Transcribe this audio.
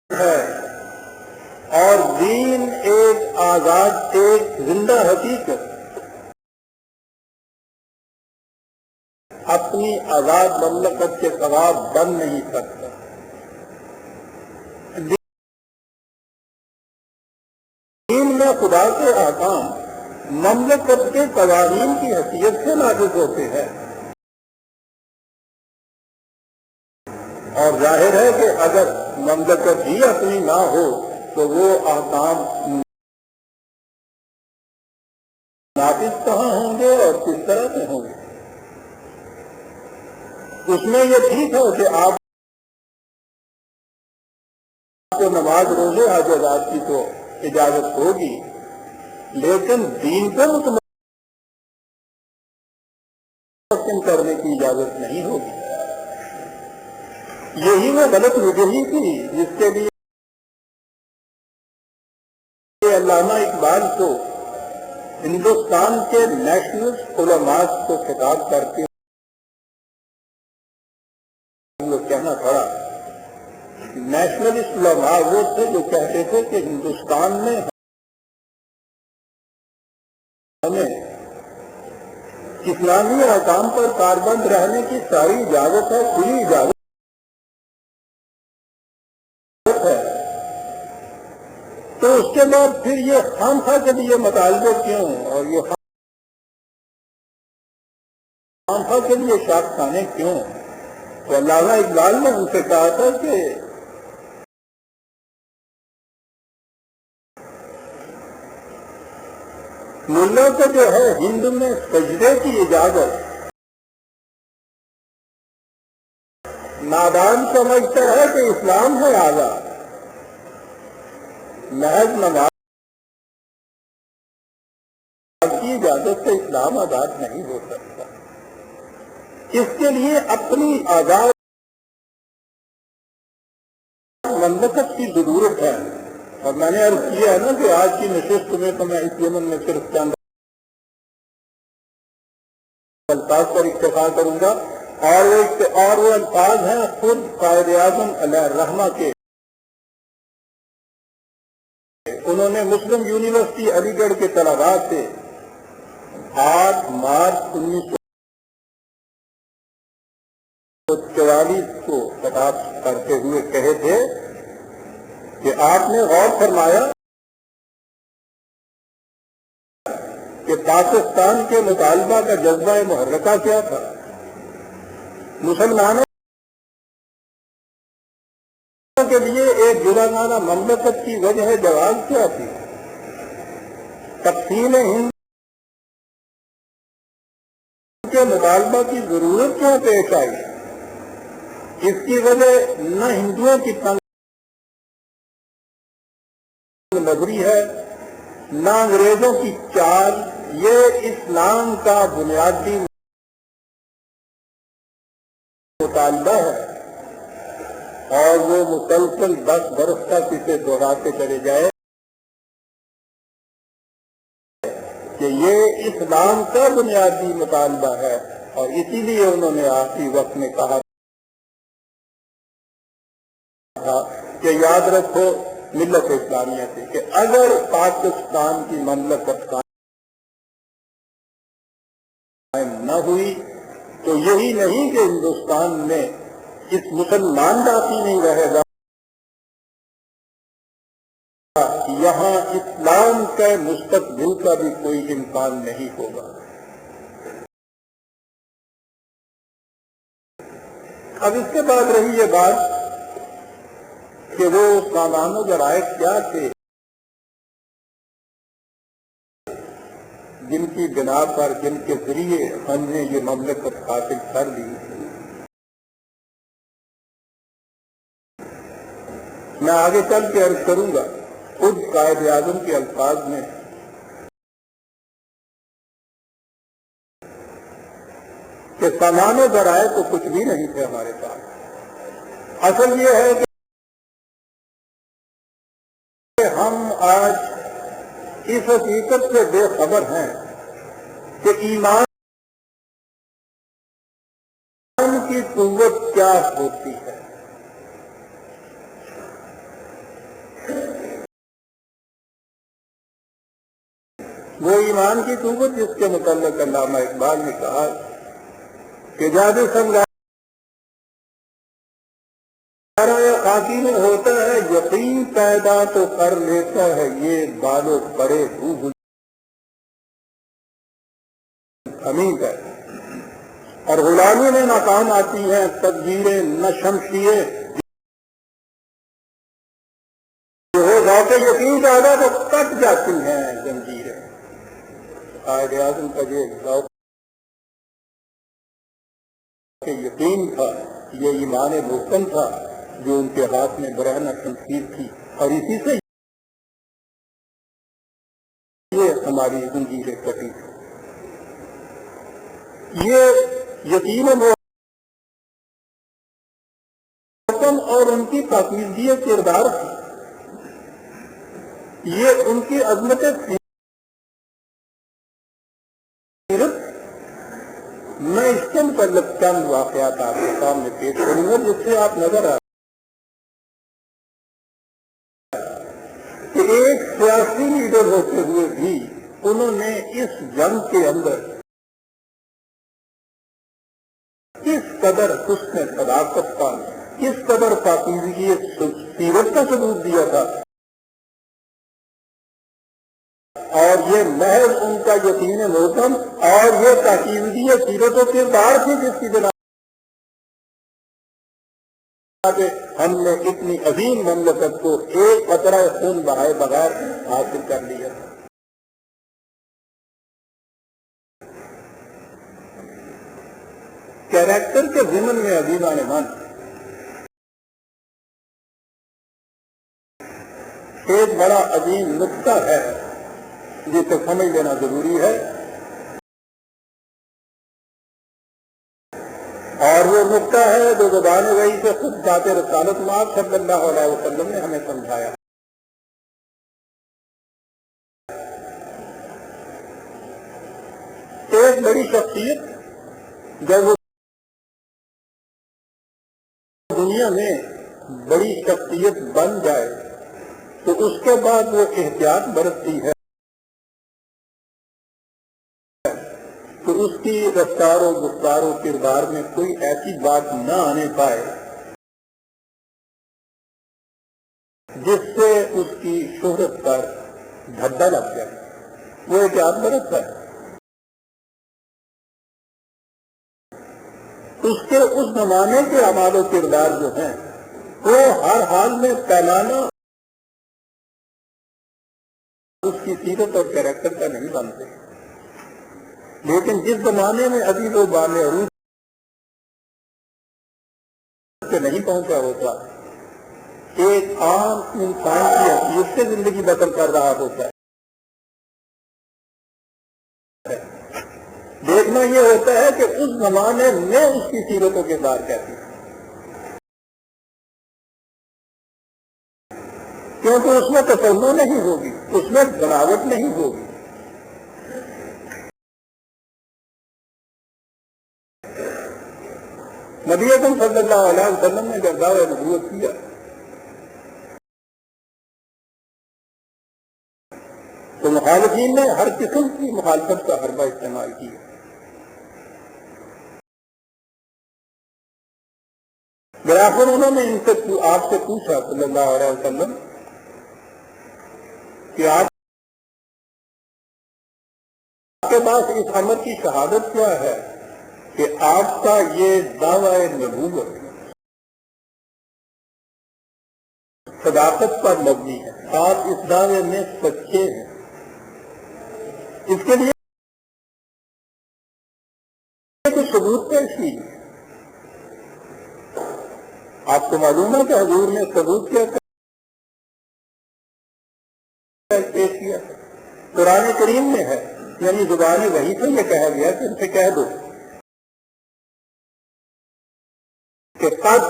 ہے اور دین ایک آزاد، ایک زندہ حقیقت اپنی آزاد مملکت کے ثواب بن نہیں سکتا۔ دین میں خدا کے احکام مملکت کے قوانین کی حیثیت سے نافذ ہوتے ہیں، اور ظاہر ہے کہ اگر مملکت ہی اپنی نہ ہو تو وہ احکام نافذ کہاں ہوں گے اور کس طرح سے ہوں گے؟ اس میں یہ ٹھیک ہے کہ آپ کو نماز روزے حاجات کی تو اجازت ہوگی، لیکن دین کو متمم کرنے کی اجازت نہیں ہوگی۔ یہی وہ غلط وجہی تھی جس کے لیے علامہ اقبال کو ہندوستان کے نیشنل علماء کو خطاب کرتے ہوئے کہنا پڑا۔ نیشنلسٹ علماء وہ تھے جو کہتے تھے کہ ہندوستان میں ہمیں اسلامی احکام پر کاربند رہنے کی ساری اجازت ہے، کھلی اجازت ہے، تو اس کے بعد پھر یہ خامخواہ کے لیے مطالبے کیوں اور یہ خامخواہ کے لیے شاخ خانے کیوں؟ تو علامہ اقبال نے ان سے کہا تھا کہ ملا کو جو ہے ہند میں سجدے کی اجازت نادان سمجھتا ہے کہ اسلام ہے آزاد، محض نماز کی اجازت سے اسلام آزاد نہیں ہو سکتا۔ اس کے لیے اپنی آزاد مملکت کی ضرورت ہے، اور میں نے عرض کیا ہے نا کہ آج کی نشست میں تو میں اس یمن میں صرف چند الفاظ پر اکتفا کروں گا، اور وہ الفاظ ہیں خود قائد اعظم علیہ الرحمہ کے۔ انہوں نے مسلم یونیورسٹی علی گڑھ کے طلباء سے 8 مارچ 1944 کو خطاب کرتے ہوئے کہے تھے کہ آپ نے غور فرمایا کہ پاکستان کے مطالبہ کا جذبہ محرکہ کیا تھا؟ مسلمانوں کے لیے ایک جداگانہ مملکت کی وجہ جواز کیا تھی؟ تقسیم ہند کے مطالبہ کی ضرورت کیوں پیش آئی؟ اس کی وجہ نہ ہندوؤں کی تنگ نظری ہے، نہ انگریزوں کی چال، یہ اسلام کا بنیادی مطالبہ ہے، اور وہ مسلسل 10 برس تک اسے دہراتے چلے جائے کہ یہ اسلام کا بنیادی مطالبہ ہے۔ اور اسی لیے انہوں نے آخری وقت میں کہا تھا کہ یاد رکھو ملت اسلامیہ سے کہ اگر پاکستان کی مملکت قائم نہ ہوئی تو یہی نہیں کہ ہندوستان میں اس مسلمان باقی نہیں رہے گا، یہاں اسلام کے مستقبل کا بھی کوئی امکان نہیں ہوگا۔ اب اس کے بعد رہی یہ بات کہ وہ سامان و ذرائع کیا تھے جن کی بنا پر، جن کے ذریعے ہم نے یہ مملکت حاصل کر لی۔ میں آگے چل کے عرض کروں گا، خود قائد اعظم کے الفاظ میں کہ سامان و ذرائع تو کچھ بھی نہیں تھے ہمارے پاس۔ اصل یہ ہے کہ ہم آج اس حقیقت سے بے خبر ہیں کہ ایمان کی قوت کیا ہوتی ہے۔ وہ ایمان کی قوت جس کے متعلق علامہ اقبال نے کہا کہ جادو سنگارا خاکی میں ہوتا ہے یقین پیدا تو کر لیتا ہے یہ بالو پڑے حمید ہے، اور غلامی میں ناکام آتی ہیں تدبیریں نہ شمشیے جو ہو ذات یقین پیدا تو کٹ جاتی ہیں زنجیریں۔ قائد اعظم کا یہ ذوق کہ یقین تھا، یہ ایمان محکم تھا جو ان کے ہاتھ میں برہنہ شمشیر تھی، اور اسی سے یہ ہماری زنجیریں کٹی تھی۔ یہ یقین محکم اور ان کی پاکیزگی کردار تھی، یہ ان کی عظمت سیرت۔ میں اس کے متعلق چند واقعات آپ کے سامنے پیش کروں گا جس سے آپ نظر آ کہ ایک سیاسی لیڈر ہوتے ہوئے بھی انہوں نے اس جنگ کے اندر کس قدر حسن صداقت کا، کس قدر پاکیزگی سیرت کا ثبوت دیا تھا، اور یہ محض ان کا یقین محکم اور یہ پاکیزگی سیرت و کردار تھی جس کی بنا کہ ہم نے اتنی عظیم مملکت کو ایک قطرہ خون بہائے بغیر حاصل کر لیا تھا۔ کیریکٹر کے ضمن میں عزیزان من ایک بڑا عظیم نقطہ ہے جسے سمجھ لینا ضروری ہے، اور وہ نقطہ ہے جو زبان وحی سے خود ذات رسالت مآب صلی اللہ علیہ وسلم نے ہمیں سمجھایا۔ ایک بڑی شخصیت جب وہ دنیا میں بڑی شخصیت بن جائے تو اس کے بعد وہ احتیاط برتتی ہے تو اس کی رفتار و گفتار و کردار میں کوئی ایسی بات نہ آنے پائے جس سے اس کی شہرت پر دھبا لگ جائے، وہ احتیاط برتتا ہے۔ اس کے اس زمانے کے اعمال و کردار جو ہیں وہ ہر حال میں پیمانہ اس کی سیرت اور کیریکٹر کا نہیں بنتے، لیکن جس زمانے میں ابھی وہ بال عروج سے نہیں پہنچا ہوتا، ایک عام انسان کی حیثیت سے زندگی بسر کر رہا ہوتا ہے، دیکھنا یہ ہوتا ہے کہ اس زمانے میں اس کی سیرت و کردار کیسی ہے، کیونکہ اس میں تسلط نہیں ہوگی، اس میں بناوٹ نہیں ہوگی۔ نبی اکرم صلی اللہ علیہ وسلم نے جب دعویٰ نبوت کیا تو مخالفین نے ہر قسم کی مخالفت کا حربہ استعمال کیا۔ بآخر انہوں نے ان سے آپ سے پوچھا صلی اللہ علیہ وسلم کہ آپ کے پاس اس امر کی شہادت کیا ہے کہ آپ کا یہ دعویٰ نبوت صداقت پر مبنی ہے، آپ اس دعوے میں سچے ہیں، اس کے لیے کچھ ثبوت پیش کیجیے۔ آپ کو معلوم ہے کہ حضور نے ثبوت کیا پیش کیا؟ قرآن کریم میں ہے، یعنی زبان وحی سے یہ کہا گیا کہ ان سے کہہ دو کہ قد